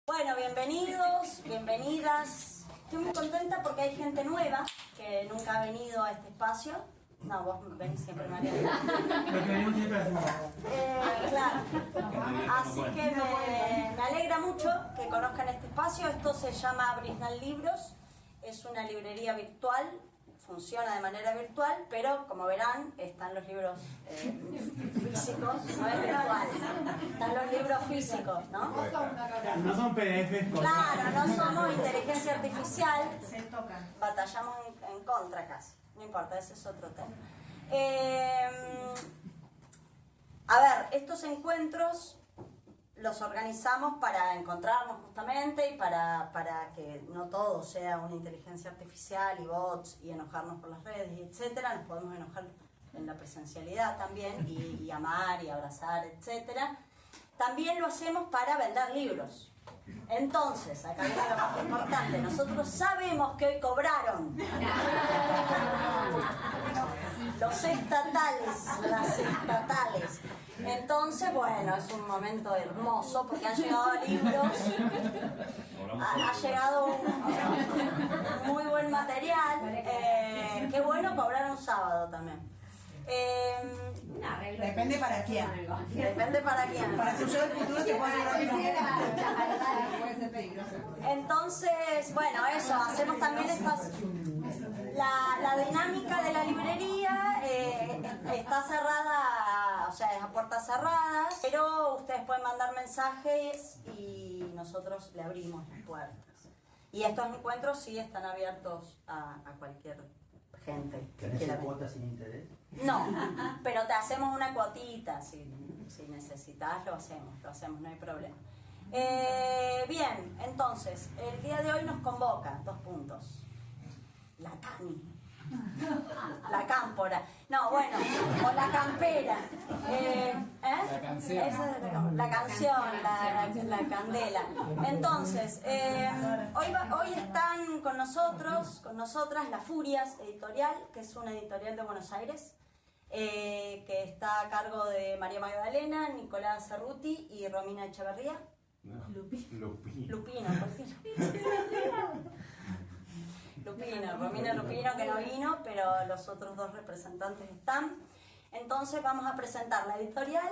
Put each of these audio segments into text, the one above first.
Bueno, bienvenidos, bienvenidas. Estoy muy contenta porque hay gente nueva que nunca ha venido a este espacio. No, vos venís siempre, María. Porque venimos siempre así. Claro. Así que me alegra mucho que conozcan este espacio. Esto se llama Brisnal Libros. Es una librería virtual. Funciona de manera virtual, pero como verán, están los libros físicos, no es virtual, están los libros físicos, ¿no? No son PDFs. Claro, no somos inteligencia artificial, batallamos en contra casi, no importa, ese es otro tema. A ver, estos encuentros los organizamos para encontrarnos justamente y para que no todo sea una inteligencia artificial y bots y enojarnos por las redes y etcétera. Nos podemos enojar en la presencialidad también y amar y abrazar, etcétera. También lo hacemos para vender libros. Entonces, acá viene lo más importante, nosotros sabemos que hoy cobraron los estatales, las estatales. Entonces, bueno, es un momento hermoso porque han llegado libros, ha llegado un muy buen material. Qué bueno cobrar un sábado también. Depende para quién. Depende para quién. Para su yo del futuro te puedo asegurar que no. Puede ser peligroso. Entonces, bueno, eso, hacemos también estas... La dinámica de la librería está cerrada, o sea, es a puertas cerradas, pero ustedes pueden mandar mensajes y nosotros le abrimos las puertas. Y estos encuentros sí están abiertos a cualquier gente. ¿Tenés cuotas sin interés? No, pero te hacemos una cuotita, si necesitas lo hacemos, no hay problema. Bien, entonces, el día de hoy nos convoca, 2 puntos. La Tani, la cámpora, no, bueno, o la campera, La canción. Esa es la canción, la candela. Entonces, hoy están con nosotras, La Furias Editorial, que es una editorial de Buenos Aires, que está a cargo de María Magdalena, Nicolás Cerruti y Romina Echeverría. Romina Lupino que no vino, pero los otros 2 representantes están. Entonces vamos a presentar la editorial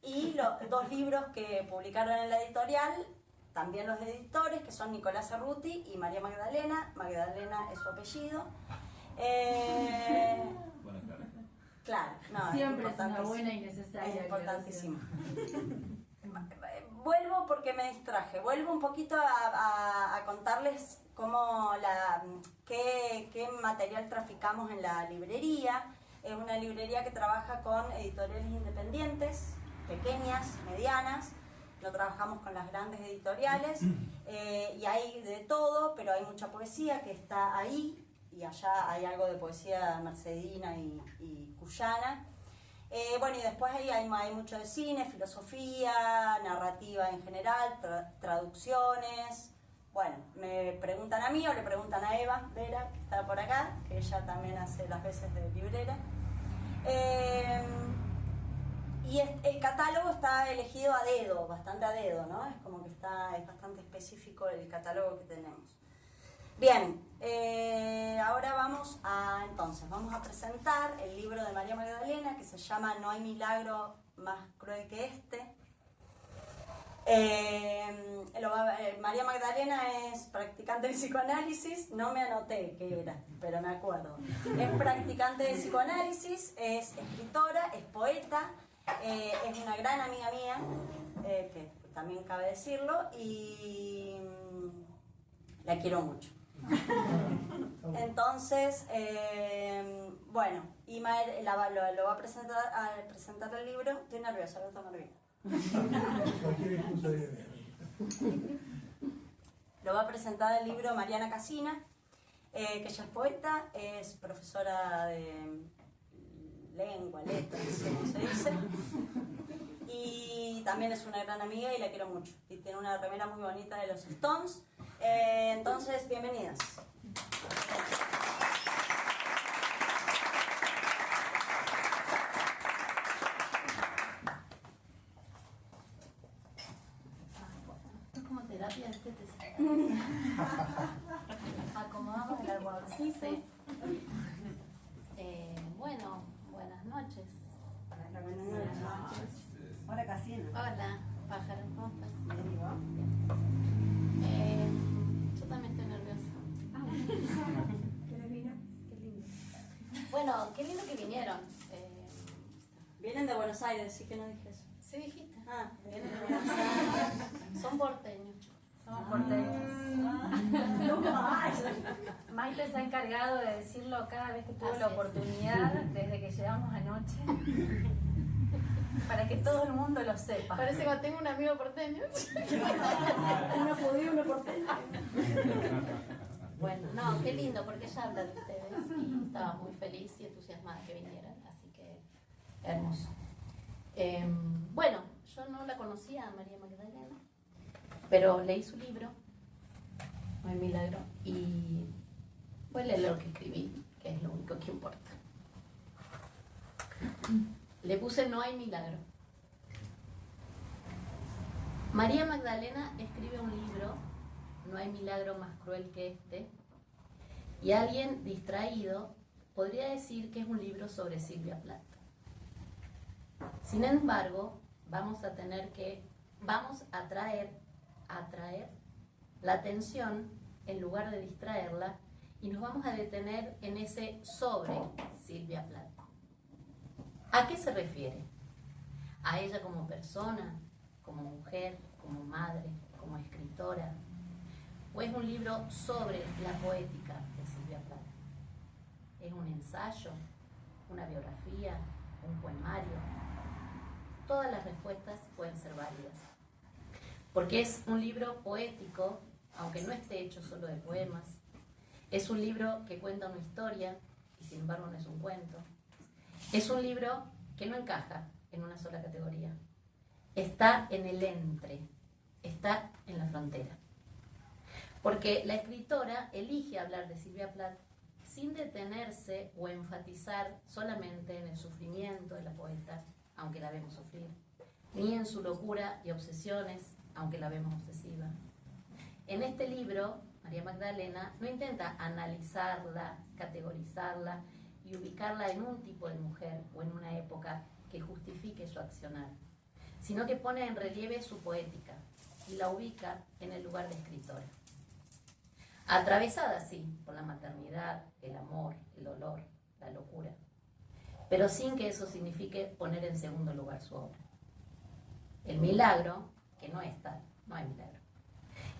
y los 2 libros que publicaron en la editorial, también los editores, que son Nicolás Cerruti y María Magdalena. Magdalena es su apellido. Claro, no, siempre es una buena y necesaria. Es importantísimo. Vuelvo porque me distraje. Vuelvo un poquito a contarles qué material traficamos en la librería. Es una librería que trabaja con editoriales independientes, pequeñas, medianas. No trabajamos con las grandes editoriales y hay de todo, pero hay mucha poesía que está ahí y allá hay algo de poesía mercedina y cuyana. Bueno, y después ahí hay mucho de cine, filosofía, narrativa en general, traducciones. Bueno, me preguntan a mí o le preguntan a Eva Vera, que está por acá, que ella también hace las veces de librera. Y el catálogo está elegido a dedo, bastante a dedo, ¿no? Es como que es bastante específico el catálogo que tenemos. Bien, ahora vamos a presentar el libro de María Magdalena que se llama No hay milagro más cruel que este. María Magdalena es practicante de psicoanálisis, no me anoté qué era, pero me acuerdo. Es practicante de psicoanálisis, es escritora, es poeta, es una gran amiga mía, que también cabe decirlo, y la quiero mucho. Entonces, bueno, Imael lo va a presentar el libro. Estoy nerviosa, lo tomo bien. Lo va a presentar el libro Mariana Casina, que ella es poeta, es profesora de lengua, letras, como se dice, y también es una gran amiga y la quiero mucho. Y tiene una remera muy bonita de los Stones. Entonces, bienvenidas. Es como terapia. terapia estética. Acomodamos el almohadón. Sí. Bueno, buenas noches. Buenas noches. Hola, Casina. Hola, pájaro, ¿cómo estás? Bien, ¿y vos? Yo también estoy nerviosa. ¿Quieres vino? Qué lindo. Bueno, qué lindo que vinieron. Vienen de Buenos Aires, sí que no dije eso. Sí, dijiste. Ah, vienen de Buenos Aires. Son porteños. Somos porteños. Nunca más. Maite se ha encargado de decirlo cada vez que tuvo Así la es. oportunidad, desde que llegamos anoche, para que todo el mundo lo sepa. Parece que tengo un amigo porteño. Una judía, una porteña. Bueno, no, qué lindo, porque ella habla de ustedes y estaba muy feliz y entusiasmada que vinieran, así que hermoso. Bueno, yo no la conocía a María Magdalena, pero leí su libro, No hay milagro, y voy a leer lo que escribí, que es lo único que importa. Le puse No hay milagro. María Magdalena escribe un libro, No hay milagro más cruel que este, y alguien distraído podría decir que es un libro sobre Silvia Plath. Sin embargo, vamos a atraer la atención en lugar de distraerla y nos vamos a detener en ese sobre Silvia Plath. ¿A qué se refiere? ¿A ella como persona, como mujer, como madre, como escritora? ¿O es un libro sobre la poética de Silvia Plath? ¿Es un ensayo, una biografía, un poemario? Todas las respuestas pueden ser válidas. Porque es un libro poético, aunque no esté hecho solo de poemas. Es un libro que cuenta una historia, y sin embargo no es un cuento. Es un libro que no encaja en una sola categoría. Está en el entre, está en la frontera. Porque la escritora elige hablar de Silvia Plath sin detenerse o enfatizar solamente en el sufrimiento de la poeta, aunque la vemos sufrir, ni en su locura y obsesiones, aunque la vemos obsesiva. En este libro, María Magdalena no intenta analizarla, categorizarla y ubicarla en un tipo de mujer o en una época que justifique su accionar, sino que pone en relieve su poética y la ubica en el lugar de escritora. Atravesada, sí, por la maternidad, el amor, el dolor, la locura, pero sin que eso signifique poner en segundo lugar su obra. El milagro, que no es tal, no hay milagro.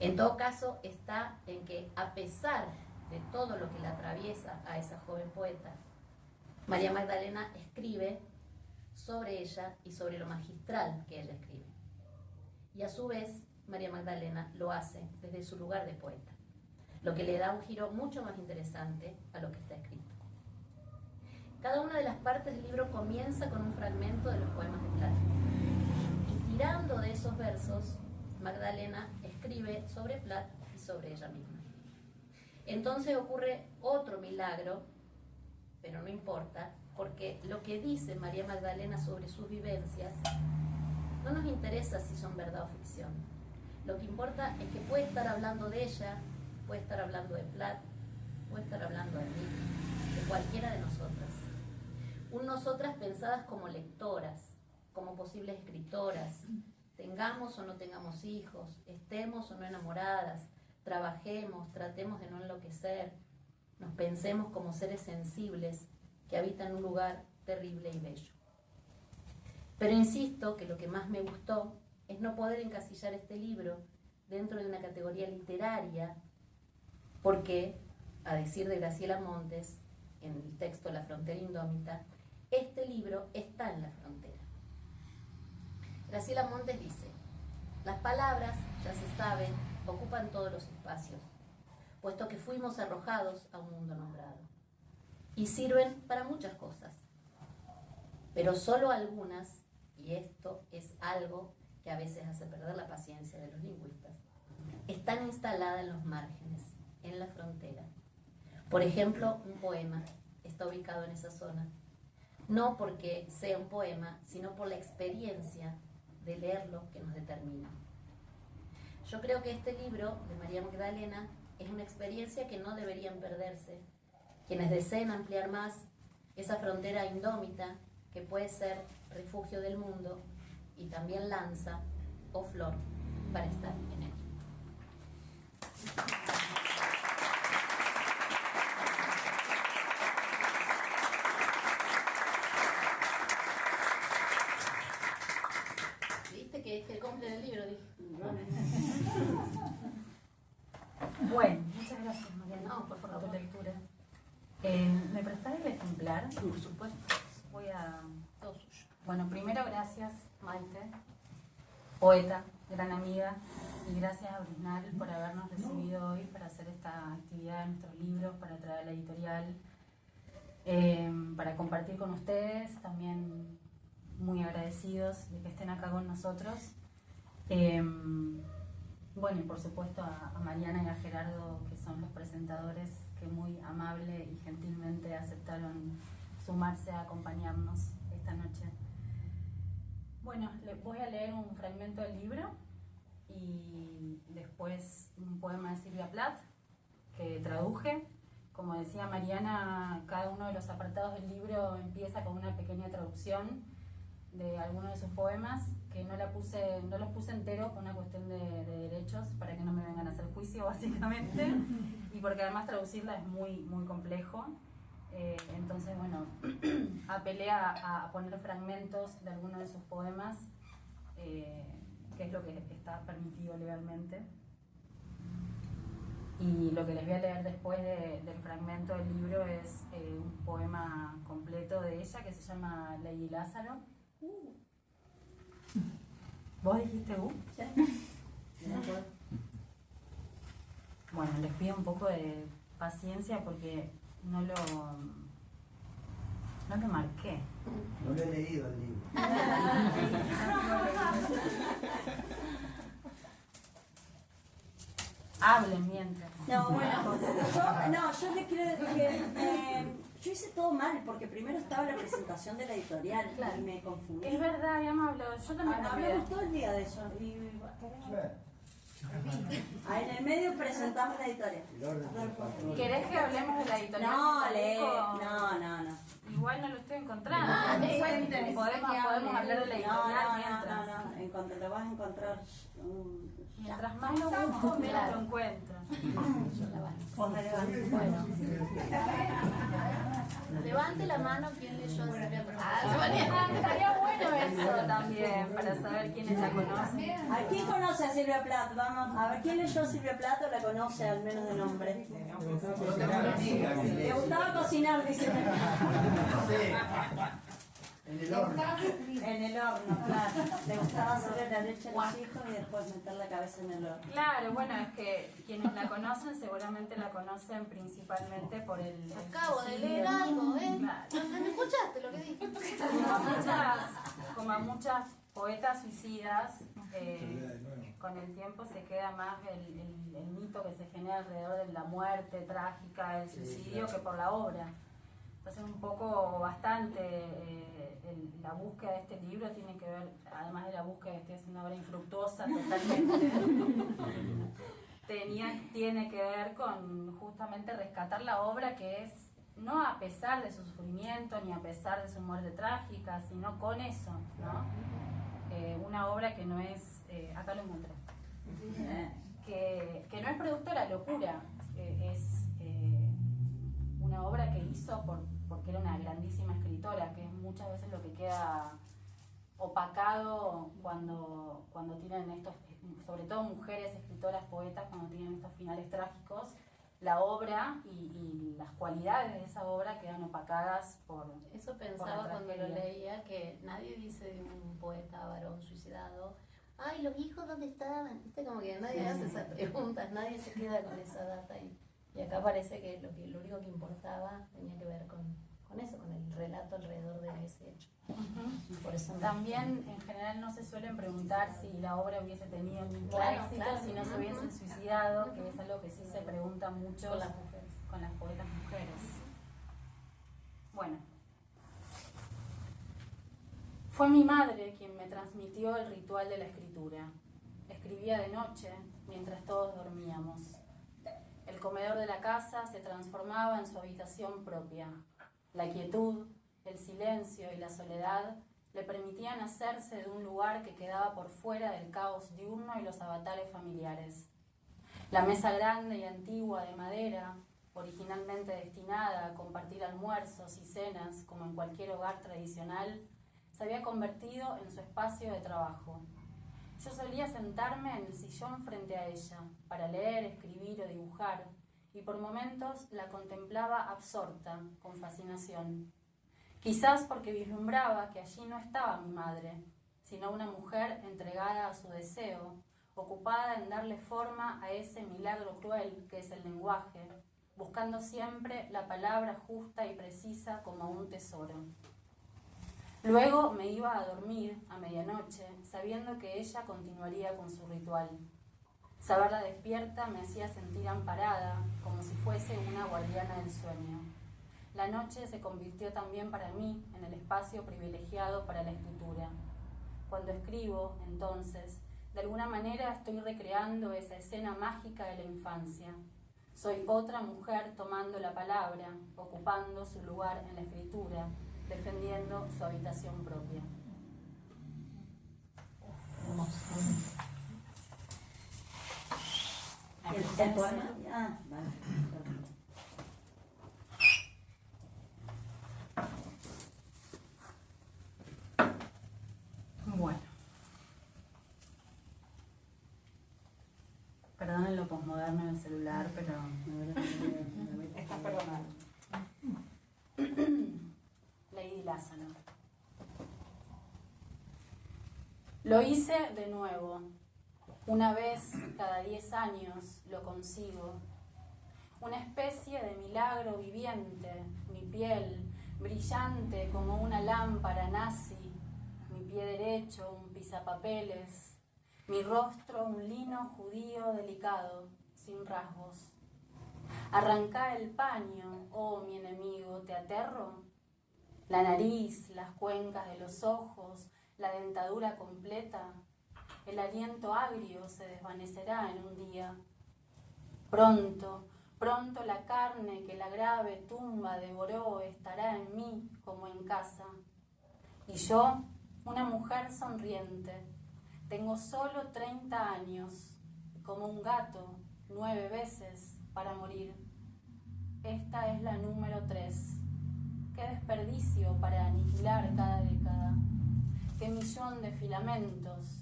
En todo caso, está en que a pesar de todo lo que la atraviesa a esa joven poeta, María Magdalena escribe sobre ella y sobre lo magistral que ella escribe. Y a su vez, María Magdalena lo hace desde su lugar de poeta, lo que le da un giro mucho más interesante a lo que está escrito. Cada una de las partes del libro comienza con un fragmento de los poemas de Plath. Y tirando de esos versos, Magdalena escribe sobre Plath y sobre ella misma. Entonces ocurre otro milagro, pero no importa, porque lo que dice María Magdalena sobre sus vivencias no nos interesa si son verdad o ficción. Lo que importa es que puede estar hablando de ella, puede estar hablando de Plath, puede estar hablando de mí, de cualquiera de nosotras. Nosotras pensadas como lectoras, como posibles escritoras, tengamos o no tengamos hijos, estemos o no enamoradas, trabajemos, tratemos de no enloquecer, nos pensemos como seres sensibles que habitan un lugar terrible y bello. Pero insisto que lo que más me gustó es no poder encasillar este libro dentro de una categoría literaria, porque, a decir de Graciela Montes, en el texto La frontera indómita, este libro está en la frontera. Graciela Montes dice: las palabras, ya se sabe, ocupan todos los espacios, puesto que fuimos arrojados a un mundo nombrado, y sirven para muchas cosas, pero solo algunas, y esto es algo que a veces hace perder la paciencia de los lingüistas, están instaladas en los márgenes, en la frontera. Por ejemplo, un poema está ubicado en esa zona, no porque sea un poema, sino por la experiencia de leerlo que nos determina. Yo creo que este libro de María Magdalena es una experiencia que no deberían perderse. Quienes deseen ampliar más esa frontera indómita que puede ser refugio del mundo y también lanza o flor para estar en él. ¿Viste que compren el libro? Dije. Bueno, muchas gracias, Mariana, No, por por favor. tu lectura. ¿Me prestás el ejemplar? Por supuesto. Voy a... Todo suyo. Bueno, primero gracias, Maite, poeta, gran amiga, y gracias a Brisnal por habernos recibido hoy para hacer esta actividad de nuestros libros, para traer a la editorial, para compartir con ustedes, también muy agradecidos de que estén acá con nosotros. Bueno, y por supuesto a Mariana y a Gerardo, que son los presentadores, que muy amable y gentilmente aceptaron sumarse a acompañarnos esta noche. Bueno, les voy a leer un fragmento del libro y después un poema de Silvia Plath que traduje. Como decía Mariana, cada uno de los apartados del libro empieza con una pequeña traducción de algunos de sus poemas, que no los puse enteros por una cuestión de derechos, para que no me vengan a hacer juicio básicamente, y porque además traducirla es muy, muy complejo. Entonces, bueno, apelé a poner fragmentos de algunos de sus poemas, que es lo que está permitido legalmente. Y lo que les voy a leer después del fragmento del libro es un poema completo de ella que se llama Lady Lázaro. ¿Vos dijiste Bueno, les pido un poco de paciencia porque no lo marqué. No lo he leído el libro. Hablen mientras. No, bueno, yo le quiero decir que yo hice todo mal, porque primero estaba la presentación de la editorial y me confundí. Es verdad, habíamos hablado. Yo también me olvidé. Hablamos todo el día de eso. En el medio presentamos la editorial. El orden del patrón. ¿Querés que hablemos de la editorial? No, No. Igual no lo estoy encontrando. Podemos hablar de la editorial mientras. No. Lo vas a encontrar. Mientras más lo busco, menos lo encuentro. Yo la banco. Bueno. Levante la mano quien leyó a Silvia Plath. Estaría bueno eso también, para saber quiénes la conocen. ¿A quién conoce a Silvia Plath? Vamos a ver, ¿quién leyó a Silvia Plath o la conoce al menos de nombre? Le gustaba cocinar, dice. En el horno. En el horno, claro. Le gustaba hacerle la leche a los hijos y después meter la cabeza en el horno. Claro, bueno, es que quienes la conocen seguramente la conocen principalmente por el Acabo de suicidio. leer algo, ¿eh? Claro. ¿Me escuchaste lo que dije? Como a muchas poetas suicidas, con el tiempo se queda más el mito que se genera alrededor de la muerte trágica, del suicidio, que por la obra. Entonces un poco bastante la búsqueda de este libro tiene que ver, además de la búsqueda de que es una obra infructuosa totalmente, tiene que ver con justamente rescatar la obra, que es no a pesar de su sufrimiento ni a pesar de su muerte trágica, sino con eso, ¿no? Una obra que no es, acá lo encontré, que no es producto de la locura, es una obra que hizo porque era una grandísima escritora, que es muchas veces lo que queda opacado cuando tienen estos, sobre todo mujeres escritoras, poetas, cuando tienen estos finales trágicos. La obra y las cualidades de esa obra quedan opacadas por... Eso pensaba cuando lo leía, que nadie dice de un poeta varón suicidado: ay, los hijos, ¿dónde estaban? ¿Viste? Como que nadie hace esas preguntas, nadie se queda con esa data. Y acá parece que lo único que importaba tenía que ver con eso, con el relato alrededor de ese hecho. Por eso También, en general, no se suelen preguntar si la obra hubiese tenido el mismo éxito si no se hubiesen suicidado, que es algo que sí se pregunta mucho con las mujeres. con las poetas mujeres. Bueno. Fue mi madre quien me transmitió el ritual de la escritura. Escribía de noche, mientras todos dormíamos. El comedor de la casa se transformaba en su habitación propia. La quietud, el silencio y la soledad le permitían hacerse de un lugar que quedaba por fuera del caos diurno y los avatares familiares. La mesa grande y antigua de madera, originalmente destinada a compartir almuerzos y cenas como en cualquier hogar tradicional, se había convertido en su espacio de trabajo. Yo solía sentarme en el sillón frente a ella para leer, escribir o dibujar, y por momentos la contemplaba absorta, con fascinación. Quizás porque vislumbraba que allí no estaba mi madre, sino una mujer entregada a su deseo, ocupada en darle forma a ese milagro cruel que es el lenguaje, buscando siempre la palabra justa y precisa como un tesoro. Luego me iba a dormir a medianoche, sabiendo que ella continuaría con su ritual. Saberla despierta me hacía sentir amparada, como si fuese una guardiana del sueño. La noche se convirtió también para mí en el espacio privilegiado para la escritura. Cuando escribo, entonces, de alguna manera estoy recreando esa escena mágica de la infancia. Soy otra mujer tomando la palabra, ocupando su lugar en la escritura, defendiendo su habitación propia. ¿El poema? Ah, vale. Bueno. Perdonen lo posmoderno en el celular, pero... Estás perdonado. Lady Lázaro. Lo hice de nuevo. Una vez cada 10 años lo consigo. Una especie de milagro viviente, mi piel brillante como una lámpara nazi, mi pie derecho un pisapapeles, mi rostro un lino judío delicado, sin rasgos. Arrancá el paño, oh mi enemigo, ¿te aterro? La nariz, las cuencas de los ojos, la dentadura completa, el aliento agrio se desvanecerá en un día. Pronto, pronto la carne que la grave tumba devoró estará en mí como en casa. Y yo, una mujer sonriente, tengo solo 30 años, y como un gato, 9 veces para morir. Esta es la número 3. Qué desperdicio para aniquilar cada década. Qué millón de filamentos.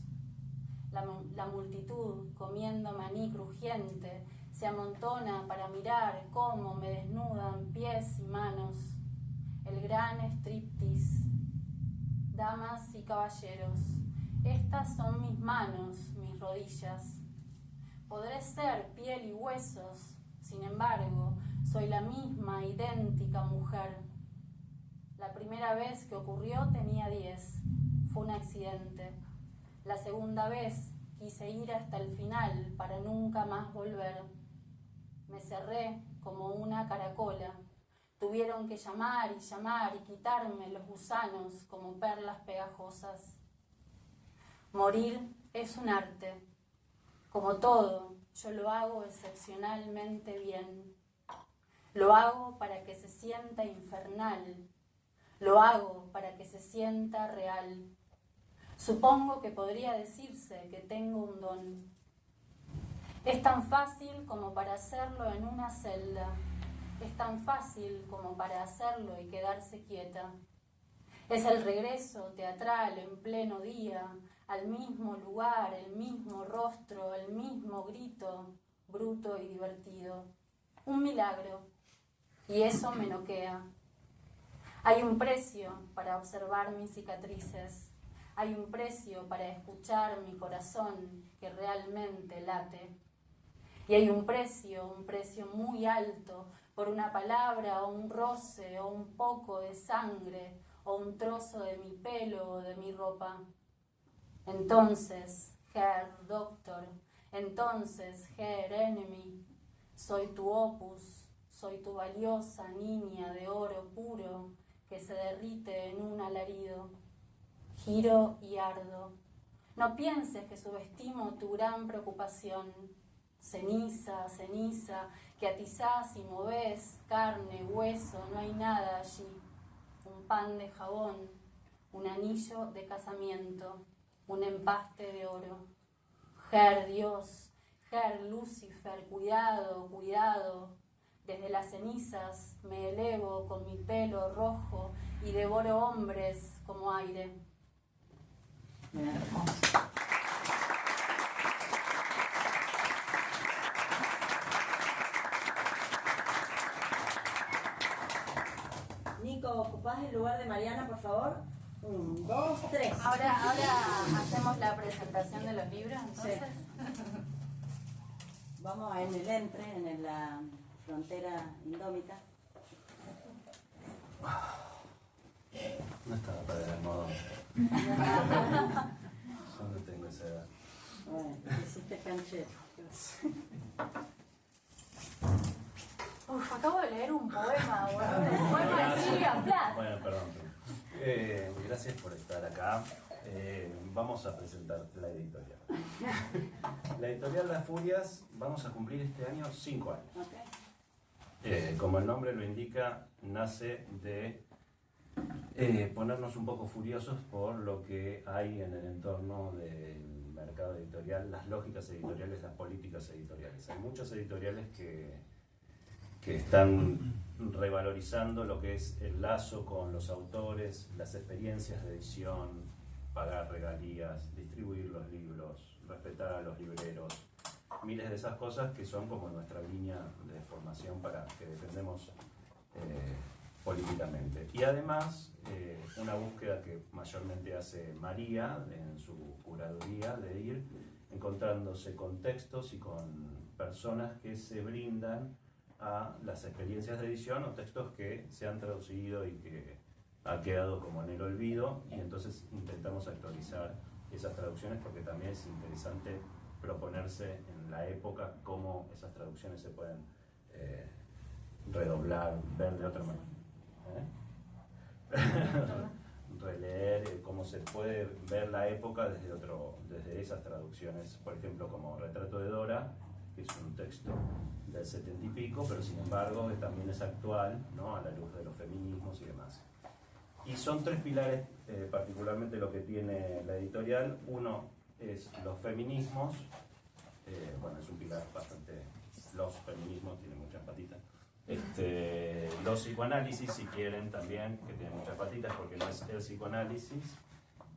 La multitud, comiendo maní crujiente, se amontona para mirar cómo me desnudan pies y manos. El gran striptease. Damas y caballeros, estas son mis manos, mis rodillas. Podré ser piel y huesos, sin embargo, soy la misma, idéntica mujer. La primera vez que ocurrió tenía 10. Fue un accidente. La segunda vez quise ir hasta el final para nunca más volver. Me cerré como una caracola. Tuvieron que llamar y quitarme los gusanos como perlas pegajosas. Morir es un arte. Como todo, yo lo hago excepcionalmente bien. Lo hago para que se sienta infernal. Lo hago para que se sienta real. Supongo que podría decirse que tengo un don. Es tan fácil como para hacerlo en una celda. Es tan fácil como para hacerlo y quedarse quieta. Es el regreso teatral en pleno día, al mismo lugar, el mismo rostro, el mismo grito, bruto y divertido. Un milagro. Y eso me noquea. Hay un precio para observar mis cicatrices. Hay un precio para escuchar mi corazón que realmente late. Y hay un precio muy alto por una palabra o un roce o un poco de sangre o un trozo de mi pelo o de mi ropa. Entonces, Herr Doctor, entonces, Herr Enemy, soy tu opus, soy tu valiosa niña de oro puro que se derrite en un alarido. Giro y ardo. No pienses que subestimo tu gran preocupación. ceniza, ceniza, que atizás y movés, carne, hueso, no hay nada allí. Un pan de jabón, un anillo de casamiento, un empaste de oro. Ger Dios, Ger Lucifer, cuidado, cuidado. Desde las cenizas me elevo con mi pelo rojo y devoro hombres como aire. Hermoso. Nico, ¿ocupás el lugar de Mariana, por favor? 1, 2, 3. Ahora hacemos la presentación de los libros, entonces. Vamos en el entre, en la frontera indómita. No estaba para el almohadón. Yo no tengo esa edad. Bueno, hiciste canchero. Uf, acabo de leer un poema, un poema de Silvia Plath. Bueno, perdón. Gracias por estar acá. Vamos a presentar la editorial. La editorial Las Furias, vamos a cumplir este año 5 años. Okay. Como el nombre lo indica, nace de ponernos un poco furiosos por lo que hay en el entorno del mercado editorial, las lógicas editoriales, las políticas editoriales. Hay muchas editoriales que están revalorizando lo que es el lazo con los autores, las experiencias de edición, pagar regalías, distribuir los libros, respetar a los libreros, miles de esas cosas que son como nuestra línea de formación para que defendemos políticamente. Y además, una búsqueda que mayormente hace María en su curaduría, de ir encontrándose con textos y con personas que se brindan a las experiencias de edición o textos que se han traducido y que ha quedado como en el olvido, y entonces intentamos actualizar esas traducciones porque también es interesante proponerse en la época cómo esas traducciones se pueden redoblar, ver de otra manera. Releer cómo se puede ver la época desde esas traducciones, por ejemplo como Retrato de Dora, que es un texto del 70 y pico, pero sin embargo también es actual, ¿no? A la luz de los feminismos y demás. Y son 3 pilares, particularmente lo que tiene la editorial. Uno es los feminismos, bueno, es un pilar bastante, los feminismos, tiene muchas patitas. Los psicoanálisis, si quieren, también, que tiene muchas patitas porque no es el psicoanálisis,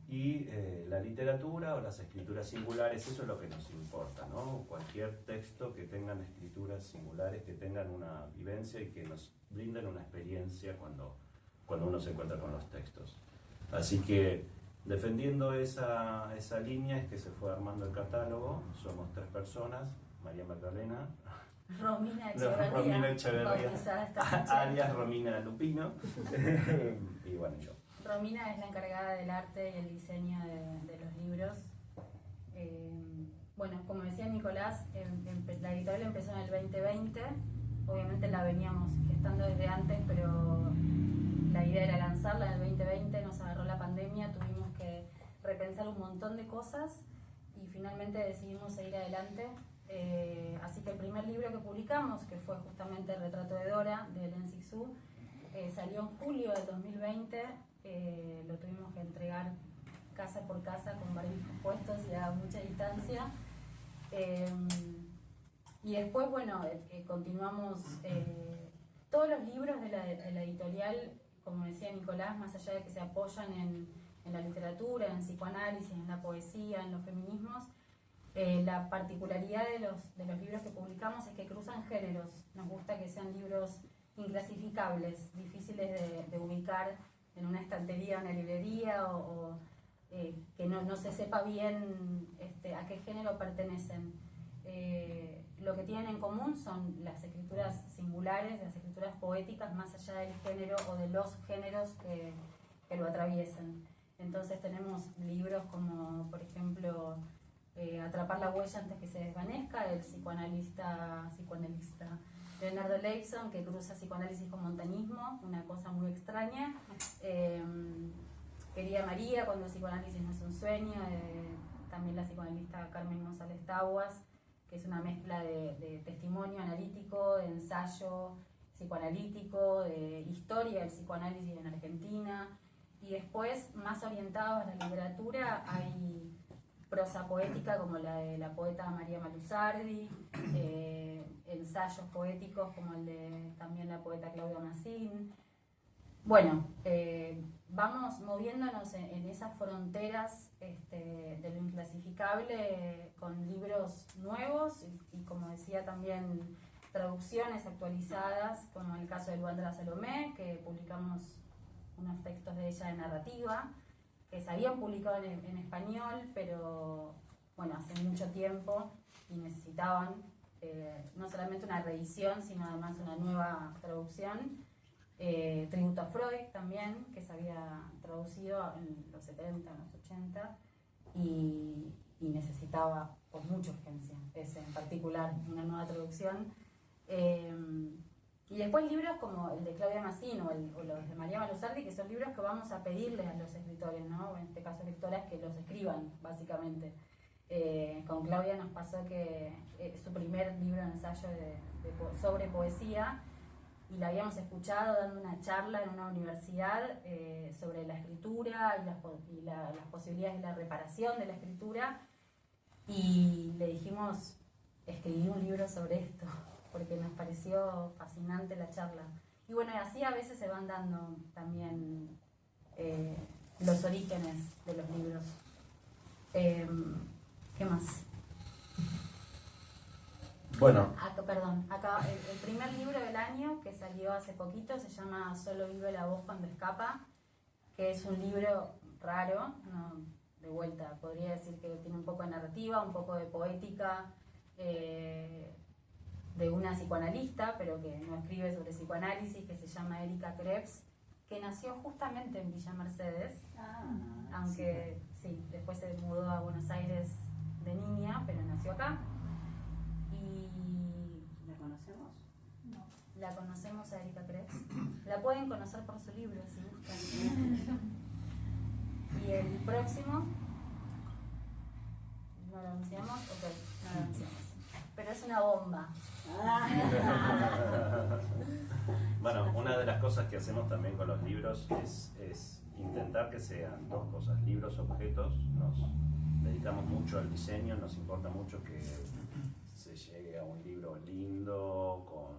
y la literatura o las escrituras singulares, eso es lo que nos importa, ¿no? Cualquier texto que tengan escrituras singulares, que tengan una vivencia y que nos brinden una experiencia cuando uno se encuentra con los textos. Así que, defendiendo esa línea, es que se fue armando el catálogo. Somos 3 personas: María Magdalena, Romina Romina Echeverría, alias Romina Lupino, y bueno, yo. Romina es la encargada del arte y el diseño de los libros. Bueno, como decía Nicolás, la editorial empezó en el 2020, obviamente la veníamos gestando desde antes, pero la idea era lanzarla en el 2020, nos agarró la pandemia, tuvimos que repensar un montón de cosas y finalmente decidimos seguir adelante. Así que el primer libro que publicamos, que fue justamente El Retrato de Dora, de Hélène Cixous, salió en julio del 2020, lo tuvimos que entregar casa por casa con barbijos puestos y a mucha distancia. Y después, bueno, continuamos todos los libros de la editorial, como decía Nicolás, más allá de que se apoyan en la literatura, en el psicoanálisis, en la poesía, en los feminismos, la particularidad de los libros que publicamos es que cruzan géneros. Nos gusta que sean libros inclasificables, difíciles de ubicar en una estantería o una librería, o que no se sepa bien a qué género pertenecen. Lo que tienen en común son las escrituras singulares, las escrituras poéticas, más allá del género o de los géneros que lo atraviesan. Entonces tenemos libros como, por ejemplo, Atrapar la huella antes que se desvanezca, del psicoanalista Leonardo Leibson, que cruza psicoanálisis con montañismo, una cosa muy extraña. Querida María, cuando el psicoanálisis no es un sueño, también la psicoanalista Carmen González Taguas. que es una mezcla de testimonio analítico, de ensayo psicoanalítico, de historia del psicoanálisis en Argentina, y después, más orientados a la literatura, hay prosa poética como la de la poeta María Malusardi, ensayos poéticos como el de también la poeta Claudia Massín. Bueno, vamos moviéndonos en esas fronteras de lo inclasificable con libros nuevos y como decía también, traducciones actualizadas, como el caso de Luandra Salomé, que publicamos unos textos de ella de narrativa, que se habían publicado en español, pero bueno, hace mucho tiempo y necesitaban no solamente una reedición, sino además una nueva traducción. Tributo a Freud también, que se había traducido en los 70, en los 80, y necesitaba por mucha urgencia, ese en particular, una nueva traducción. Y después libros como el de Claudia Massín o los de María Malusardi, que son libros que vamos a pedirles a los escritores, ¿no? En este caso escritoras, que los escriban, básicamente. Con Claudia nos pasó que su primer libro de ensayo sobre poesía, y la habíamos escuchado dando una charla en una universidad sobre la escritura y las posibilidades de la reparación de la escritura, y le dijimos, escribí un libro sobre esto, porque nos pareció fascinante la charla. Y bueno, así a veces se van dando también los orígenes de los libros. ¿Qué más? Bueno. Acá el primer libro del año que salió hace poquito se llama Solo vive la voz cuando escapa, que es un libro raro, no, de vuelta, podría decir que tiene un poco de narrativa, un poco de poética, de una psicoanalista, pero que no escribe sobre psicoanálisis, que se llama Erika Krebs, que nació justamente en Villa Mercedes, aunque sí, después se mudó a Buenos Aires de niña, pero nació acá. Y ¿La conocemos? no, la conocemos a Erika Krebs. La pueden conocer por su libro, si buscan. Y el próximo, ¿no lo anunciamos? Ok, no lo anunciamos. Pero es una bomba. Bueno, una de las cosas que hacemos también con los libros es intentar que sean dos cosas, libros, objetos. Nos dedicamos mucho al diseño, nos importa mucho que se llegue a un libro lindo, con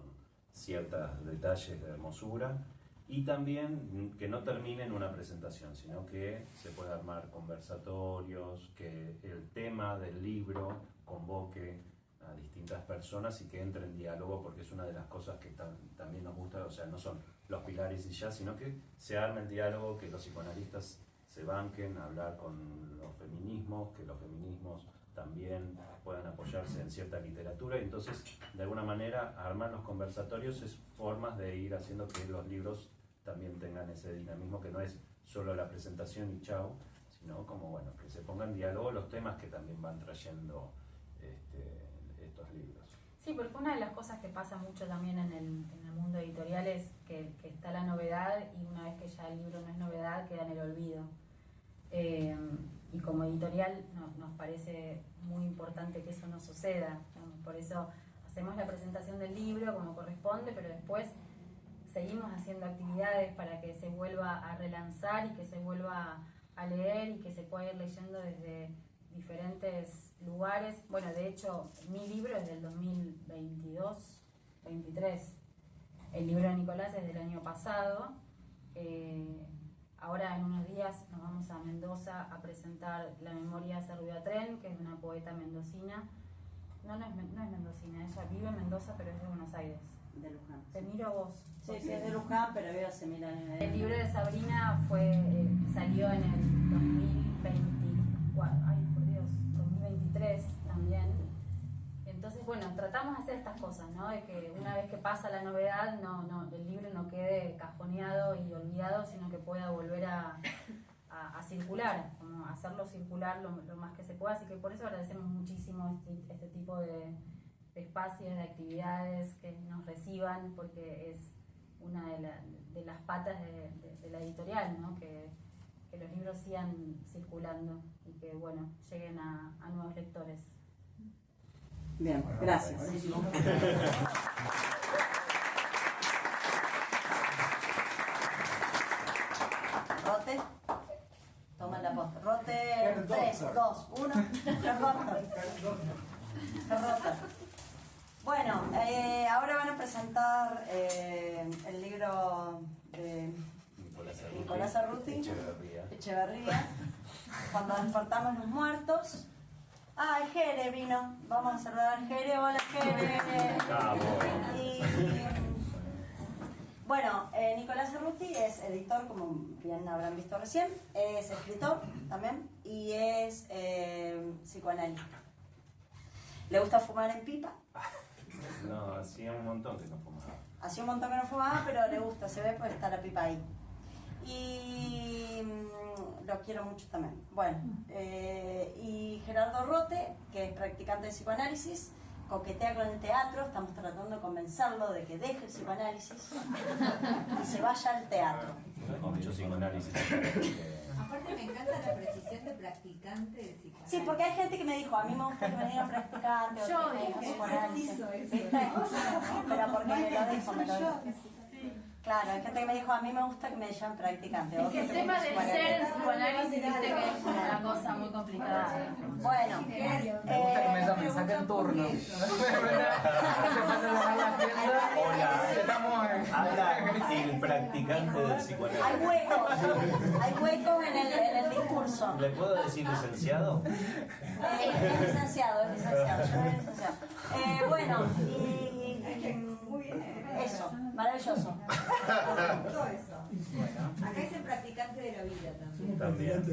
ciertos detalles de hermosura, y también que no termine en una presentación, sino que se pueda armar conversatorios, que el tema del libro convoque a distintas personas y que entre en diálogo, porque es una de las cosas que también nos gusta. O sea, no son los pilares y ya, sino que se arme el diálogo, que los psicoanalistas se banquen a hablar con los feminismos, que los feminismos también puedan apoyarse en cierta literatura. Entonces, de alguna manera, armar los conversatorios es formas de ir haciendo que los libros también tengan ese dinamismo, que no es solo la presentación y chau, sino como, bueno, que se pongan en diálogo los temas que también van trayendo estos libros. Sí, porque una de las cosas que pasa mucho también en el mundo editorial es que está la novedad, y una vez que ya el libro no es novedad, queda en el olvido. Y como editorial nos parece muy importante que eso no suceda, ¿no? Por eso hacemos la presentación del libro como corresponde, pero después seguimos haciendo actividades para que se vuelva a relanzar y que se vuelva a leer y que se pueda ir leyendo desde diferentes lugares. Bueno, de hecho, mi libro es del 2022-23. El libro de Nicolás es del año pasado. Ahora en unos días nos vamos a Mendoza a presentar La memoria de Ruido a Tren, que es una poeta mendocina. No es mendocina, ella vive en Mendoza, pero es de Buenos Aires. De Luján. Te miro a vos. Sí, es de Luján, pero vive hace 1000 años. El libro de Sabrina salió en el 2024, ay por Dios, 2023 también. Entonces, bueno, tratamos de hacer estas cosas, ¿no? De que una vez que pasa la novedad, el libro no quede cajoneado y olvidado, sino que pueda volver a circular, como hacerlo circular lo más que se pueda. Así que por eso agradecemos muchísimo este tipo de espacios, de actividades, que nos reciban, porque es una de las patas de la editorial, ¿no? Que los libros sigan circulando y que, bueno, lleguen a nuevos lectores. Bien, gracias. Rote. Toma la posta. Rote 3, 2, 1. Derrota. Bueno, ahora van a presentar el libro de Nicolás Cerruti, Echeverría, Cuando despertamos los muertos. Ah, el Jere vino. Vamos a saludar al Jere. Hola, Jere. Y, bueno, Nicolás Cerruti es editor, como bien habrán visto recién, es escritor también y es psicoanalista. ¿Le gusta fumar en pipa? No, hacía un montón que no fumaba. Hacía un montón que no fumaba, pero le gusta, se ve pues está la pipa ahí. Y lo quiero mucho también. Bueno, y Gerardo Rote, que es practicante de psicoanálisis, coquetea con el teatro, estamos tratando de convencerlo de que deje el psicoanálisis y se vaya al teatro. Con mucho psicoanálisis. Aparte me encanta la precisión de practicante de psicoanálisis. Sí, porque hay gente que me dijo, a mí me gusta que me digan practicante, Yo otros que me digan dije, psicoanálisis. eso. ¿Viste? Pero porque me lo dijo, me lo dijo. Claro, hay gente que me dijo, a mí me gusta que me llamen practicante. Es que el tema del ser en psicoanálisis, viste que es una cosa muy complicada. Bueno, Me gusta que me llamen, saquen turno. Hola, Estamos en... habla el practicante del psicoanálisis. hay huecos en el discurso. ¿Le puedo decir licenciado? Es licenciado, yo soy licenciado. Bueno, eso, maravilloso. Todo eso. Acá dicen practicante de la vida también. También.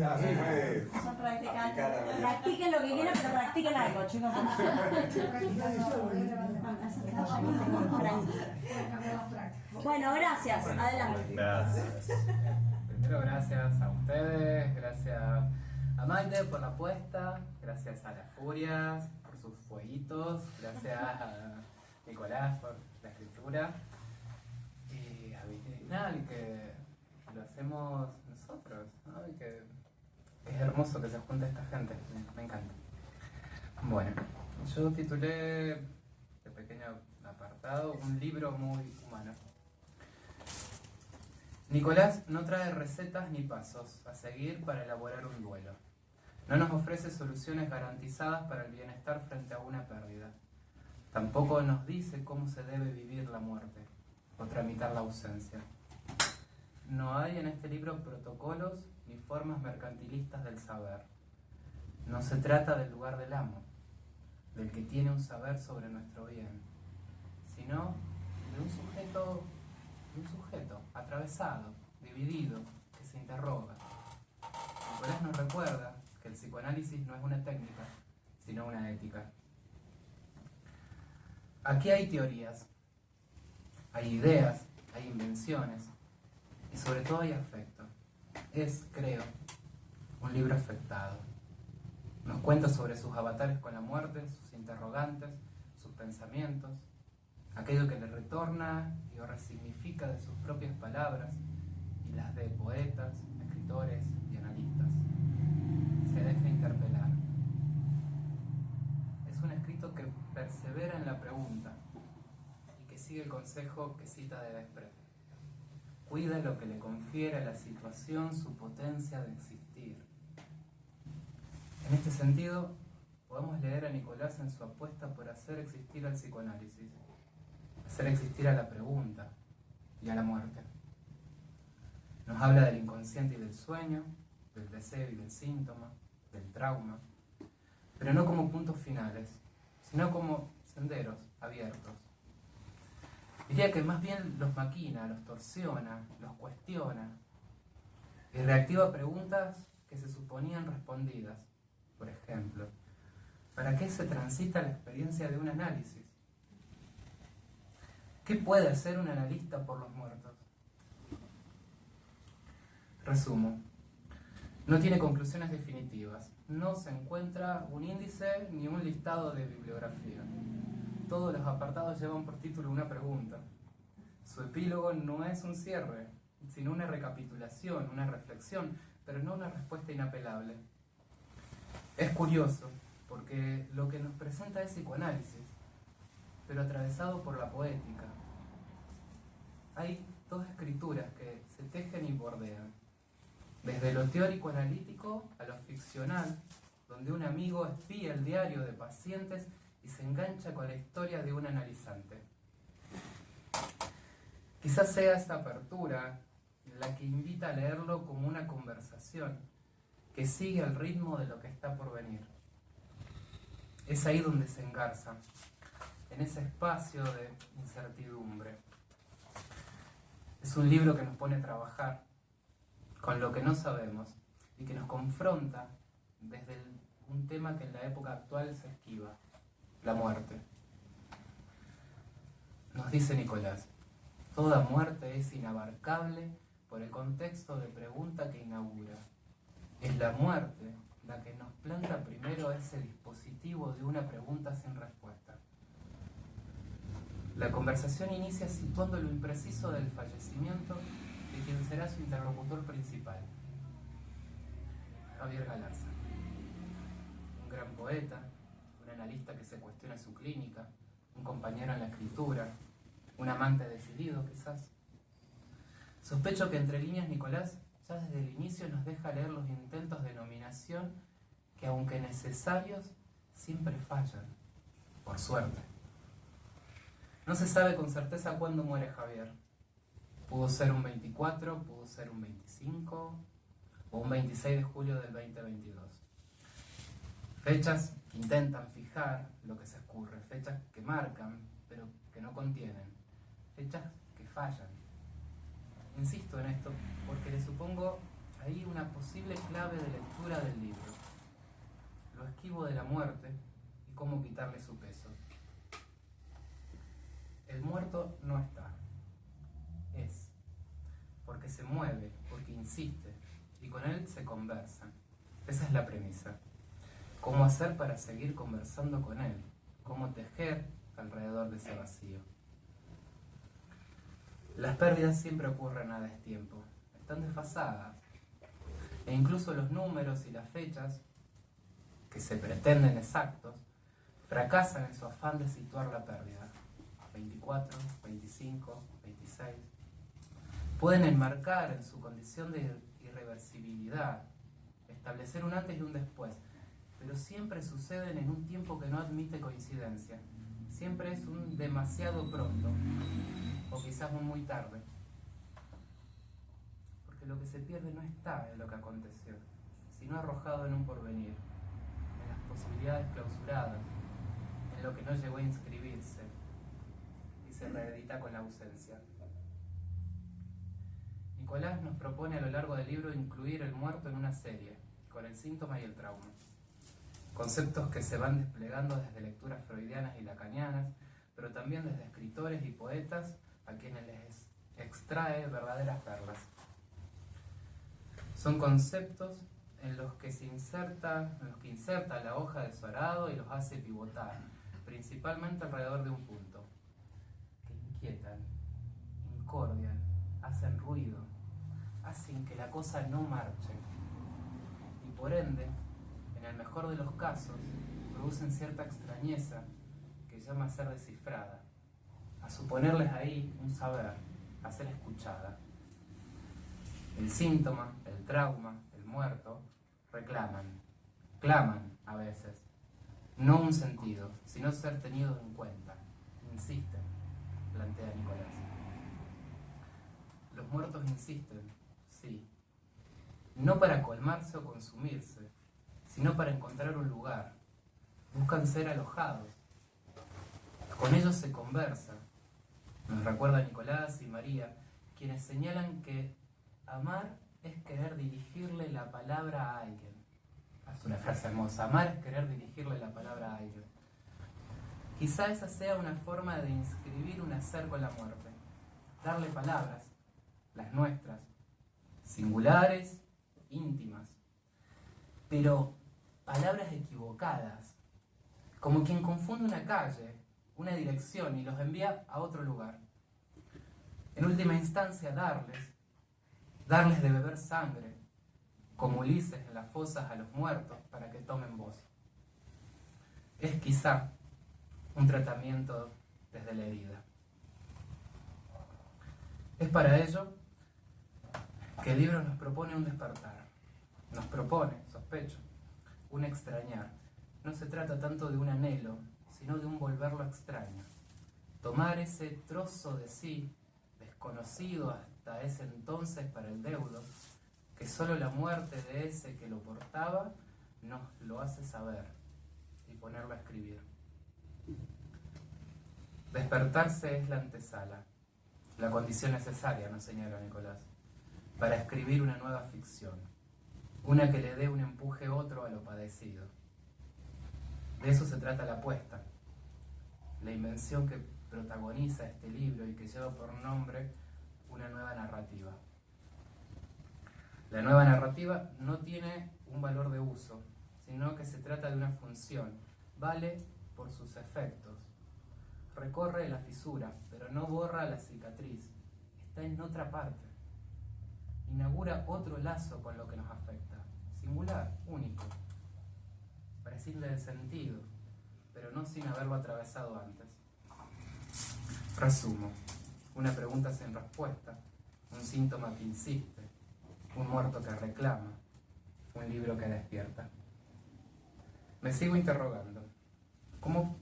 Son practicantes. Practiquen lo que quieran, pero practiquen algo, chicos. Bueno, gracias. Adelante. Gracias. Primero, gracias a ustedes, gracias a Maite por la apuesta, gracias a las Furias por sus fueguitos, gracias a Nicolás por la escritura y a Vitinal que lo hacemos nosotros, ¿no? Y que es hermoso que se junte esta gente, me encanta. Bueno, yo titulé de pequeño apartado un libro muy humano. Nicolás no trae recetas ni pasos a seguir para elaborar un duelo. No nos ofrece soluciones garantizadas para el bienestar frente a una pérdida. Tampoco nos dice cómo se debe vivir la muerte o tramitar la ausencia. No hay en este libro protocolos ni formas mercantilistas del saber. No se trata del lugar del amo, del que tiene un saber sobre nuestro bien, sino de un sujeto atravesado, dividido, que se interroga. Nicolás nos recuerda que el psicoanálisis no es una técnica, sino una ética. Aquí hay teorías, hay ideas, hay invenciones y sobre todo hay afecto. Es, creo, un libro afectado. Nos cuenta sobre sus avatares con la muerte, sus interrogantes, sus pensamientos, aquello que le retorna y o resignifica de sus propias palabras y las de poetas, escritores y analistas. Se deja interpelar. Es un escrito que persevera en la pregunta y que sigue el consejo que cita de Desprez. Cuida lo que le confiere a la situación su potencia de existir. En este sentido, podemos leer a Nicolás en su apuesta por hacer existir al psicoanálisis, hacer existir a la pregunta y a la muerte. Nos habla del inconsciente y del sueño, del deseo y del síntoma, del trauma, pero no como puntos finales, sino como senderos abiertos. Diría que más bien los maquina, los torsiona, los cuestiona y reactiva preguntas que se suponían respondidas. Por ejemplo, ¿para qué se transita la experiencia de un análisis? ¿Qué puede hacer un analista por los muertos? Resumo. No tiene conclusiones definitivas. No se encuentra un índice ni un listado de bibliografía. Todos los apartados llevan por título una pregunta. Su epílogo no es un cierre, sino una recapitulación, una reflexión, pero no una respuesta inapelable. Es curioso porque lo que nos presenta es psicoanálisis, pero atravesado por la poética. Hay dos escrituras que se tejen y bordean, desde lo teórico analítico a lo ficcional, donde un amigo espía el diario de pacientes y se engancha con la historia de un analizante. Quizás sea esta apertura la que invita a leerlo como una conversación que sigue al ritmo de lo que está por venir. Es ahí donde se engarza, en ese espacio de incertidumbre. Es un libro que nos pone a trabajar con lo que no sabemos y que nos confronta desde un tema que en la época actual se esquiva, la muerte. Nos dice Nicolás, toda muerte es inabarcable por el contexto de pregunta que inaugura. Es la muerte la que nos planta primero ese dispositivo de una pregunta sin respuesta. La conversación inicia situando lo impreciso del fallecimiento de quien será su interlocutor principal, Javier Galarza. Un gran poeta, un analista que se cuestiona su clínica, un compañero en la escritura, un amante decidido quizás. Sospecho que entre líneas Nicolás ya desde el inicio nos deja leer los intentos de nominación que, aunque necesarios, siempre fallan, por suerte. No se sabe con certeza cuándo muere Javier. Pudo ser un 24, pudo ser un 25 o un 26 de julio del 2022. Fechas que intentan fijar lo que se escurre, fechas que marcan, pero que no contienen, fechas que fallan. Insisto en esto porque le supongo ahí una posible clave de lectura del libro. Lo esquivo de la muerte y cómo quitarle su peso. El muerto no está, es, porque se mueve, porque insiste, y con él se conversa. Esa es la premisa. ¿Cómo hacer para seguir conversando con él? ¿Cómo tejer alrededor de ese vacío? Las pérdidas siempre ocurren a destiempo, están desfasadas, e incluso los números y las fechas, que se pretenden exactos, fracasan en su afán de situar la pérdida. 24, 25, 26. Pueden enmarcar en su condición de irreversibilidad, establecer un antes y un después, pero siempre suceden en un tiempo que no admite coincidencia. Siempre es un demasiado pronto, o quizás un muy tarde. Porque lo que se pierde no está en lo que aconteció, sino arrojado en un porvenir, en las posibilidades clausuradas, en lo que no llegó a inscribirse, y se reedita con la ausencia. Nicolás nos propone a lo largo del libro incluir el muerto en una serie, con el síntoma y el trauma. Conceptos que se van desplegando desde lecturas freudianas y lacanianas, pero también desde escritores y poetas a quienes les extrae verdaderas perlas. Son conceptos en los que inserta la hoja de su arado y los hace pivotar, principalmente alrededor de un punto, que inquietan, incordian, hacen ruido, hacen que la cosa no marche, y por ende, en el mejor de los casos, producen cierta extrañeza que llama a ser descifrada, a suponerles ahí un saber, a ser escuchada. El síntoma, el trauma, el muerto, claman a veces, no un sentido, sino ser tenidos en cuenta, insisten, plantea Nicolás. Los muertos insisten, sí, no para colmarse o consumirse, sino para encontrar un lugar. Buscan ser alojados. Con ellos se conversa. Nos recuerda Nicolás y María, quienes señalan que amar es querer dirigirle la palabra a alguien. Es una frase hermosa. Amar es querer dirigirle la palabra a alguien. Quizá esa sea una forma de inscribir un hacer con la muerte. Darle palabras, las nuestras, singulares, íntimas, pero palabras equivocadas, como quien confunde una calle, una dirección y los envía a otro lugar. En última instancia, darles de beber sangre, como Ulises en las fosas a los muertos para que tomen voz. es quizá un tratamiento desde la herida. Es para ello que el libro nos propone un despertar, nos propone, sospecho, un extrañar. No se trata tanto de un anhelo, sino de un volverlo extraño. Tomar ese trozo de sí, desconocido hasta ese entonces para el deudo, que solo la muerte de ese que lo portaba nos lo hace saber, y ponerlo a escribir. Despertarse es la antesala, la condición necesaria, nos señala Nicolás, para escribir una nueva ficción, una que le dé un empuje otro a lo padecido. De eso se trata la apuesta, la invención que protagoniza este libro y que lleva por nombre una nueva narrativa. La nueva narrativa no tiene un valor de uso, sino que se trata de una función, vale por sus efectos. Recorre la fisura, pero no borra la cicatriz, está en otra parte. Inaugura otro lazo con lo que nos afecta, singular, único. Prescinde del sentido, pero no sin haberlo atravesado antes. Resumo, una pregunta sin respuesta, un síntoma que insiste, un muerto que reclama, un libro que despierta. Me sigo interrogando, ¿cómo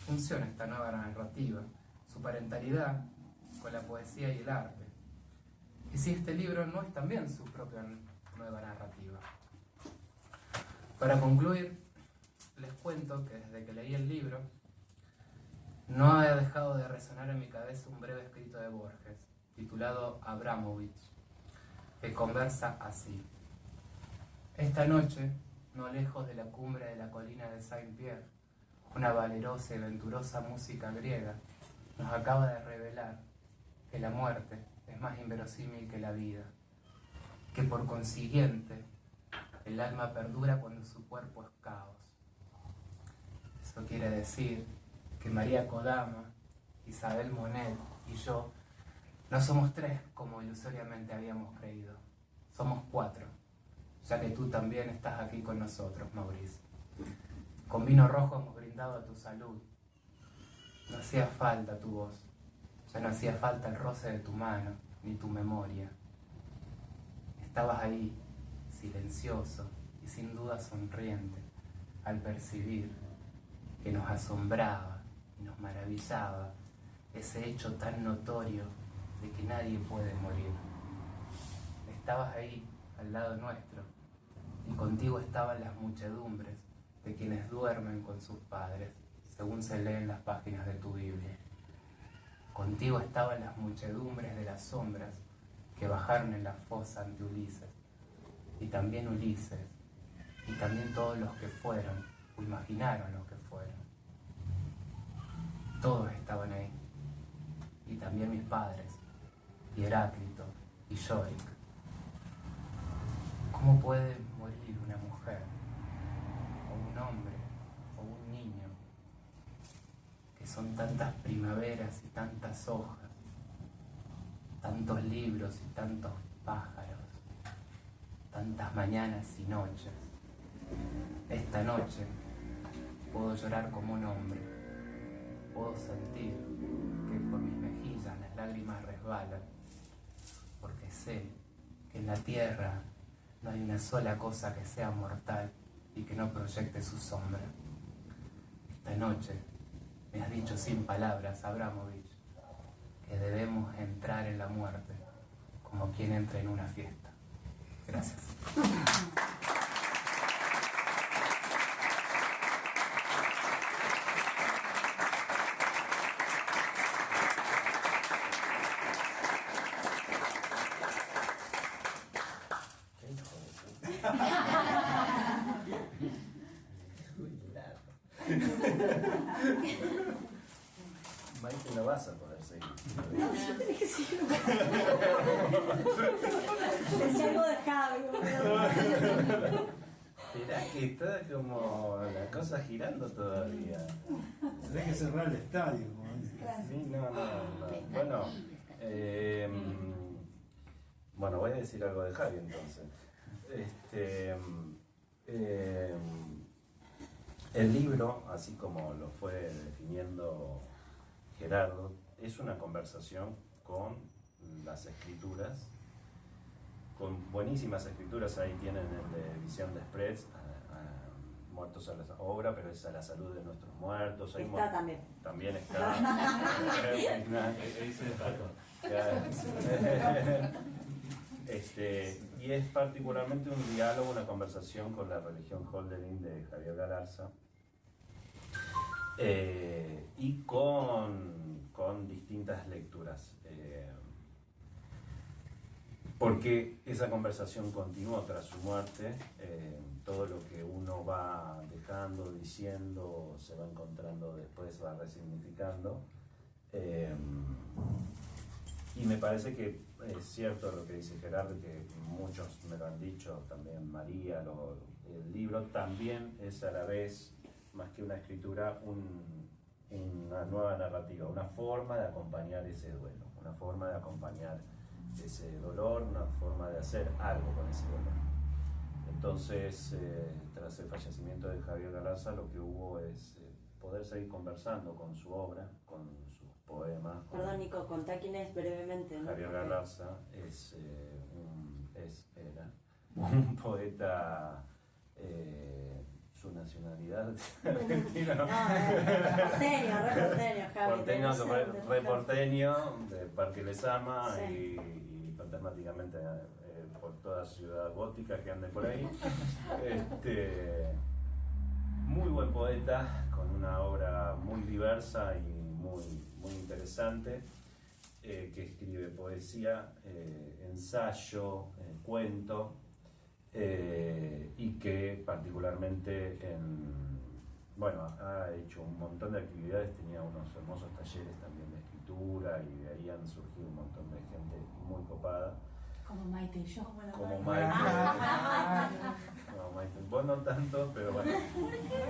funciona esta nueva narrativa, su parentalidad con la poesía y el arte? Y si este libro no es también su propia nueva narrativa. Para concluir, les cuento que desde que leí el libro, no ha dejado de resonar en mi cabeza un breve escrito de Borges, titulado Abramovich, que conversa así. Esta noche, no lejos de la cumbre de la colina de Saint-Pierre, una valerosa y venturosa música griega nos acaba de revelar que la muerte es más inverosímil que la vida, que por consiguiente el alma perdura cuando su cuerpo es caos. Eso quiere decir que María Kodama, Isabel Monet y yo no somos tres como ilusoriamente habíamos creído, somos cuatro, ya que tú también estás aquí con nosotros, Maurice. Con vino rojo hemos brindado a tu salud. No hacía falta tu voz, ya no hacía falta el roce de tu mano, ni tu memoria. Estabas ahí, silencioso y sin duda sonriente, al percibir que nos asombraba y nos maravillaba ese hecho tan notorio de que nadie puede morir. Estabas ahí, al lado nuestro, y contigo estaban las muchedumbres de quienes duermen con sus padres, según se lee en las páginas de tu Biblia. Contigo estaban las muchedumbres de las sombras que bajaron en la fosa ante Ulises, y también Ulises, y también todos los que fueron, o imaginaron los que fueron. Todos estaban ahí, y también mis padres, y Heráclito, y Yorick. ¿Cómo puede morir una mujer, o un hombre, o un niño, que son tantas primaveras y tantas hojas, tantos libros y tantos pájaros, tantas mañanas y noches? Esta noche puedo llorar como un hombre, puedo sentir que por mis mejillas las lágrimas resbalan, porque sé que en la tierra no hay una sola cosa que sea mortal y que no proyecte su sombra. Esta noche me has dicho sin palabras, Abramovich, que debemos entrar en la muerte como quien entra en una fiesta. Gracias. Maite, no vas a poder seguir. Decía algo de Javi. Mirá que está como la cosa girando todavía. Tenés que cerrar el estadio, como dice. Sí, no. Bueno, bueno, voy a decir algo de Javi entonces. El libro, así como lo fue definiendo Gerardo, es una conversación con las escrituras, con buenísimas escrituras. Ahí tienen el de Visión de Spreads, Muertos a la obra, pero es a la salud de nuestros muertos. Está también. También está. Y es particularmente un diálogo, una conversación con la religión Hölderlin de Javier Galarza, y con distintas lecturas. Porque esa conversación continuó tras su muerte. Todo lo que uno va dejando, diciendo, se va encontrando después, va resignificando. Y me parece que es cierto lo que dice Gerardo, que muchos me lo han dicho, también María, el libro también es a la vez, más que una escritura, una nueva narrativa, una forma de acompañar ese duelo, una forma de acompañar ese dolor, una forma de hacer algo con ese dolor. Entonces, tras el fallecimiento de Javier Galarza, lo que hubo es poder seguir conversando con su obra, con sus poemas. Perdón, Nico, contá quién es brevemente, ¿no? Javier Galarza era un poeta, su nacionalidad argentina. No, porteño, Javier. Re porteño, de Parque Lezama, sí. y fantasmáticamente por toda ciudad gótica que ande por ahí. Muy buen poeta, con una obra muy diversa y muy interesante, que escribe poesía, ensayo, cuento, y que particularmente ha hecho un montón de actividades. Tenía unos hermosos talleres también de escritura, y de ahí han surgido un montón de gente muy copada. Como Maite y yo. Como Maite. No, Maite, vos no tanto, pero bueno.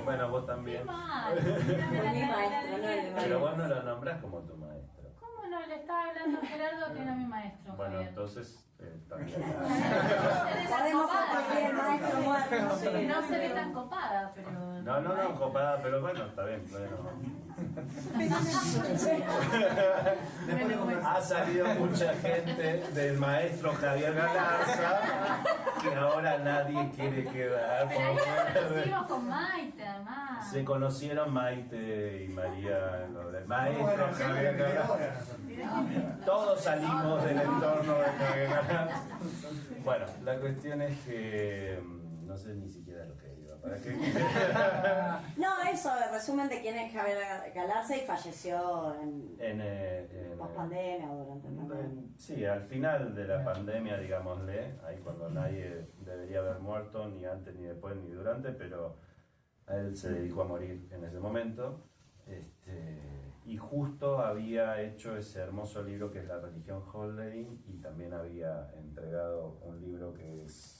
Bueno, vos también. Mi maestro, no el de Pero vos no lo nombrás como tu maestro. ¿Cómo no? Le estaba hablando a Gerardo, que era mi maestro. Bueno, Javier. entonces también. Podemos compartir el maestro muerto. Sí. No se ve tan copada, pero... No, copada, pero bueno, está bien, bueno. Ha salido mucha gente del maestro Javier Galarza, que ahora nadie quiere quedar. Pero ahí nos conocimos con Maite, además. Se conocieron Maite y María, lo del maestro Javier Galarza. Todos salimos del entorno de Javier Galarza. Bueno, la cuestión es que no sé ni siquiera lo que iba. ¿Para qué? No, eso, resumen de quién es Javier Galarza, y falleció en post-pandemia o durante la pandemia. Sí, al final de la pandemia, digámosle, ahí cuando nadie debería haber muerto, ni antes, ni después, ni durante, pero a él se dedicó a morir en ese momento. Y justo había hecho ese hermoso libro que es La religión Hölderlin, y también había entregado un libro que es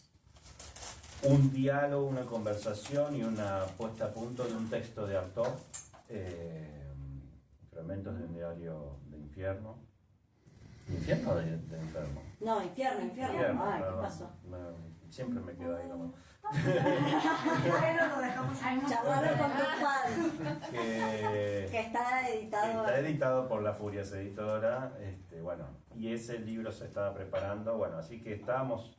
un diálogo, una conversación y una puesta a punto de un texto de Artaud, fragmentos de un diario de infierno. ¿Infierno o de enfermo? No, infierno. Ay, ¿qué pasó? Siempre me quedo ahí como... Bueno, lo dejamos Charlarlo con tus padres. Que está editado. Está editado por La Furias Editora. Y ese libro se estaba preparando. Así que estábamos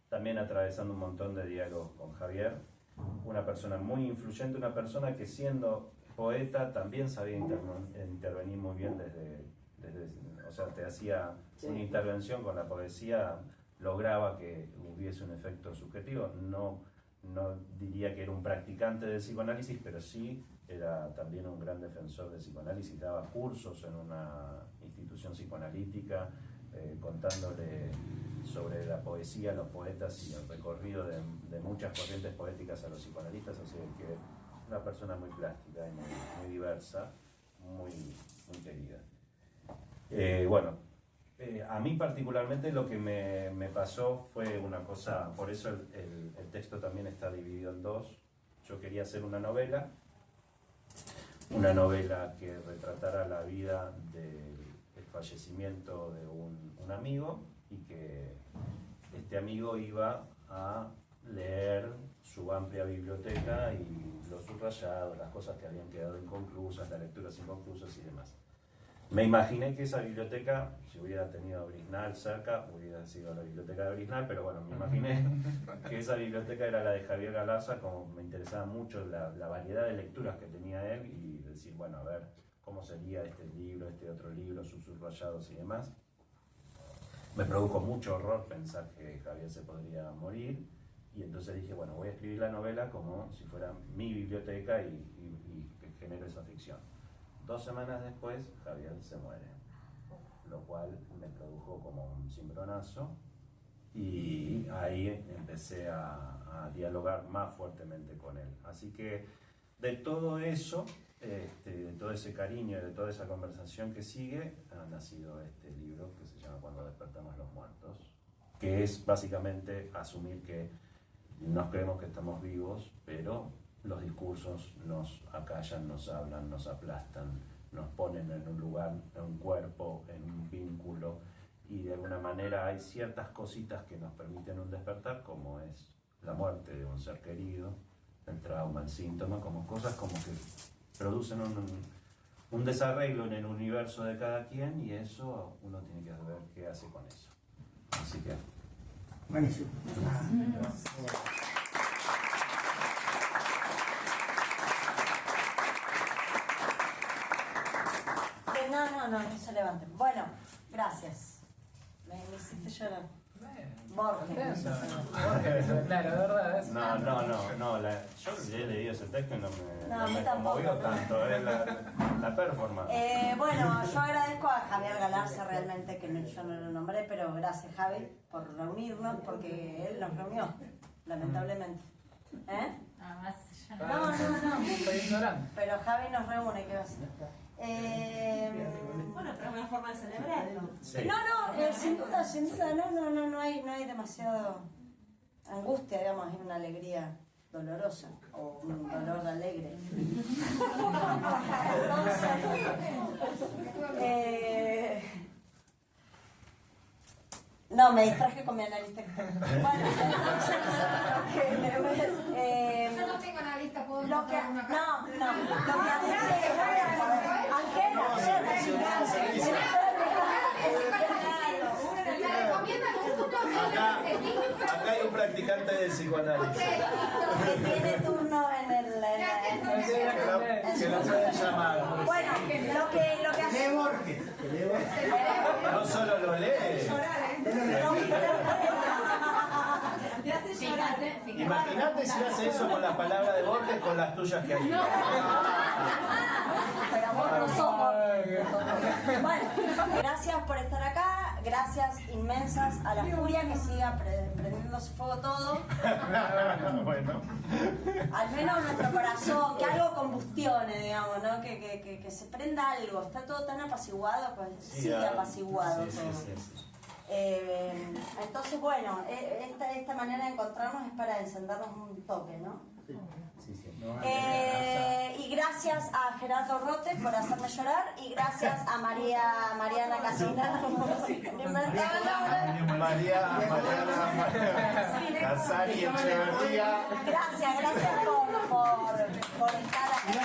también atravesando un montón de diálogos con Javier. Una persona muy influyente, una persona que siendo poeta también sabía intervenir muy bien o sea, te hacía una intervención con la poesía, lograba que hubiese un efecto subjetivo. No diría que era un practicante del psicoanálisis, pero sí era también un gran defensor del psicoanálisis. Daba cursos en una institución psicoanalítica, contándole sobre la poesía, los poetas y el recorrido de muchas corrientes poéticas a los psicoanalistas. Así que una persona muy plástica y muy diversa, muy querida. A mí particularmente lo que me pasó fue una cosa, por eso el texto también está dividido en dos. Yo quería hacer una novela que retratara la vida del fallecimiento de un amigo, y que este amigo iba a leer su amplia biblioteca y lo los subrayados, las cosas que habían quedado inconclusas, las lecturas inconclusas y demás. Me imaginé que esa biblioteca, si hubiera tenido a Brisnal cerca, hubiera sido la biblioteca de Brisnal, pero bueno, me imaginé que esa biblioteca era la de Javier Galarza, como me interesaba mucho la variedad de lecturas que tenía él y decir, bueno, a ver cómo sería este libro, este otro libro, sus subrayados y demás. Me produjo mucho horror pensar que Javier se podría morir y entonces dije, bueno, voy a escribir la novela como si fuera mi biblioteca y que genere esa ficción. 2 semanas después, Javier se muere, lo cual me produjo como un cimbronazo y ahí empecé a dialogar más fuertemente con él. Así que de todo eso, de todo ese cariño y de toda esa conversación que sigue, ha nacido este libro que se llama Cuando despertamos los muertos, que es básicamente asumir que nos creemos que estamos vivos, pero los discursos nos acallan, nos hablan, nos aplastan, nos ponen en un lugar, en un cuerpo, en un vínculo, y de alguna manera hay ciertas cositas que nos permiten un despertar, como es la muerte de un ser querido, el trauma, el síntoma, como cosas como que producen un desarreglo en el universo de cada quien, y eso uno tiene que ver qué hace con eso. Así que... Buenísimo. No se levanten. Bueno, gracias. Me hiciste llorar. Borges. Claro, ¿verdad? No, yo he leído ese texto y no a mí me tampoco, conmovió ¿no? tanto, es la performance. Bueno, yo agradezco a Javier Galarza realmente, que yo no lo nombré, pero gracias Javi por reunirnos, porque él nos reunió, lamentablemente. ¿Eh? No. Estoy ignorante. Pero Javi nos reúne, ¿qué va a hacer? Bueno, pero es una forma de celebrarlo. Sí. Sin duda, no hay demasiado angustia, digamos, hay una alegría dolorosa o un dolor alegre. No, me distraje con mi analista. Bueno, Yo no tengo analista, puedo lo que encontrar una acá. lo que hace ¿Me recomiendan uno? Acá hay un practicante de psicoanálisis. que tiene turno en el Que lo pueden llamar. bueno, lo que hace Lee Borges. No solo lo lee. Imagínate si hace eso con las palabras de Borges, con las tuyas que hay. pero vos no somos. Bueno, gracias por estar acá, gracias inmensas a la furia que siga prendiéndose fuego todo. Bueno. Al menos nuestro corazón, que algo combustione, digamos, ¿no? Que se prenda algo. Está todo tan apaciguado, pues sigue apaciguado todo. Sí. Entonces, bueno, esta manera de encontrarnos es para encendernos un toque, ¿no? Sí. Y gracias a Gerardo Rotes por hacerme llorar y gracias a Mariana Casina. Mariana Casari Echeverría. Gracias por estar aquí.